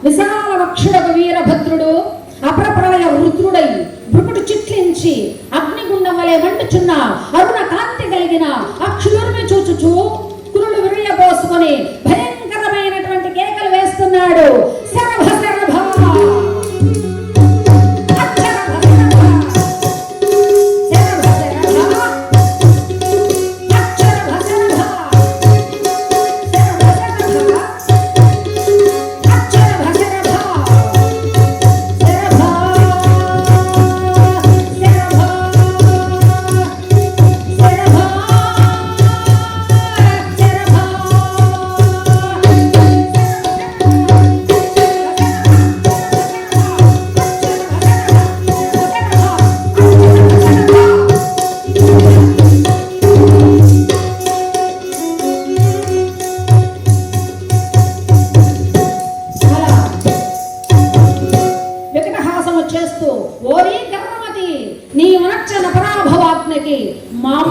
విశాల వక్షుడకు వీరభద్రుడు అప్రప్రళయ వృత్రుడై భృకుడు చిట్లించి అగ్నిగుండం వలె మండుచున్న అరుణ కాంతి కలిగిన అక్షులుర్మి చూచుచూ కురుడు విరియబోసుకొని భయంకరమైనటువంటి కేకలు వేస్తున్నాడు. శరభ శరభ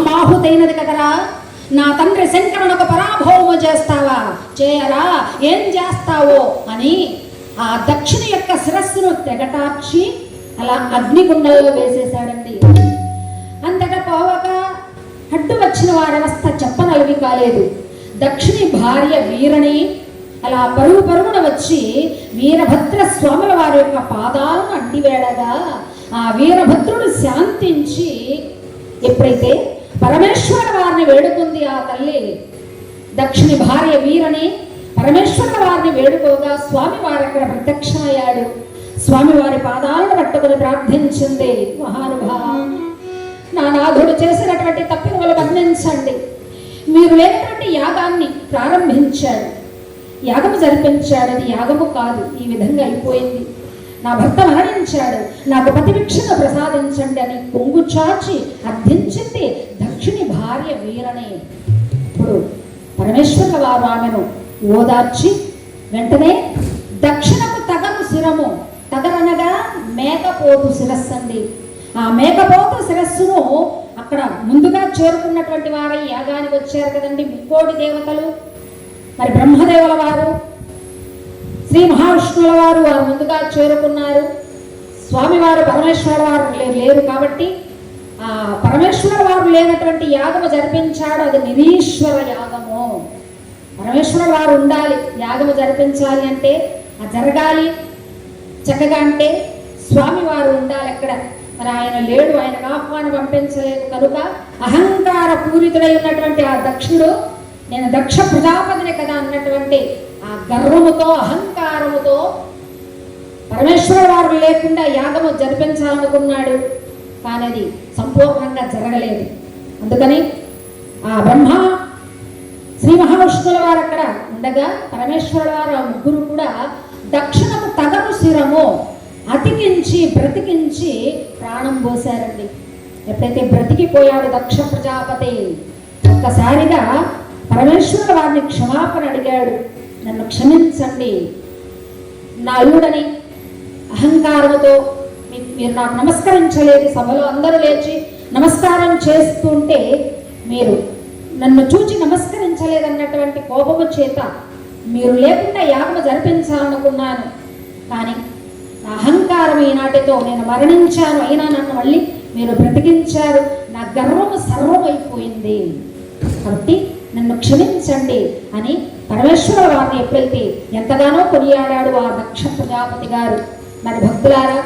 మాహుతైనది కదరా, నా తండ్రి శంకరునకు పరాభవము చేస్తావా, చేయరా, ఏం చేస్తావో అని ఆ దక్షిణ యొక్క శిరస్సును తెగటార్చి అలా అగ్నిగుండంలో వేసేశాడండి. అంతటా పోవక అడ్డు వచ్చిన వారవస్థ చెప్పనలవి కాలేదు. దక్షిణి భార్య వీరని అలా పరుగు పరుగున వచ్చి వీరభద్ర స్వాముల వారి యొక్క పాదాలను అంటివేడగా ఆ వీరభద్రుడు శాంతించి ఎప్పుడైతే పరమేశ్వర వారిని వేడుకుంది ఆ తల్లి దక్షిణి భార్య వీరని పరమేశ్వర వారిని వేడుకోగా స్వామి వారు అక్కడ ప్రత్యక్షమయ్యాడు. స్వామివారి పాదాలను పట్టుకుని ప్రార్థించింది. మహానుభావ, నా నాథుడు చేసినటువంటి తప్పిదములు మన్నించండి. మీరు లేనటువంటి యాగాన్ని ప్రారంభించాడు, యాగము జరిపించాడని యాగము కాదు, ఈ విధంగా అయిపోయింది. నా భర్త మరణించాడు, నాకు పతిభిక్షను ప్రసాదించండి అని కొంగు చాచి అర్థించింది దక్షిణి భార్య వీరనే. ఇప్పుడు పరమేశ్వర వారు ఆమెను ఓదార్చి వెంటనే దక్షిణకు తగను శిరము, తగరనగా మేకపోతు శిరస్సు అండి. ఆ మేకపోతు శిరస్సును అక్కడ ముందుగా చేరుకున్నటువంటి వారై యాగానికి వచ్చారు కదండి ముక్కోటి దేవతలు. మరి బ్రహ్మదేవుల వారు, శ్రీ మహావిష్ణువుల వారు వారు ముందుగా చేరుకున్నారు. స్వామివారు పరమేశ్వర వారు లేరు కాబట్టి ఆ పరమేశ్వర వారు లేనటువంటి యాగము జరిపించాడు. అది నిరీశ్వర యాగము. పరమేశ్వర వారు ఉండాలి, యాగము జరిపించాలి అంటే అది జరగాలి చక్కగా అంటే స్వామివారు ఉండాలి అక్కడ. మరి ఆయన లేడు, ఆయనకు ఆహ్వానం పంపించలేదు కనుక అహంకార పూరితుడై ఉన్నటువంటి ఆ దక్షుడు నేను దక్ష ప్రజాపతిని కదా అన్నటువంటి ఆ గర్వముతో అహంకారముతో పరమేశ్వర వారు లేకుండా యాగము జరిపించాలనుకున్నాడు. కానీ అది సంపూర్ణంగా జరగలేదు. అందుకని ఆ బ్రహ్మ శ్రీ మహావిష్ణువుల వారు అక్కడ ఉండగా పరమేశ్వర వారు ఆ ముగ్గురు కూడా దక్షిణకు తగను శిరము అతికించి బ్రతికించి ప్రాణం పోశారండి. ఎప్పుడైతే బ్రతికిపోయాడు దక్ష ప్రజాపతి ఒక్కసారిగా పరమేశ్వర వారిని క్షమాపణ అడిగాడు. నన్ను క్షమించండి, నా అల్లుడని అహంకారంతో మీరు నాకు నమస్కరించలేదు. సభలో అందరూ లేచి నమస్కారం చేస్తుంటే మీరు నన్ను చూచి నమస్కరించలేదన్నటువంటి కోపము చేత మీరు లేకుండా యాగము జరిపించాలనుకున్నాను. కానీ నా అహంకారం ఈనాటితో నేను మరణించాను, అయినా నన్ను మళ్ళీ మీరు బ్రతికించారు. నా గర్వము సర్వమైపోయింది కాబట్టి నన్ను క్షమించండి అని పరమేశ్వర వారిని ఎప్పుడైతే ఎంతగానో కొనియాడాడు ఆ దక్ష ప్రజాపతి గారు. మరి భక్తులారా,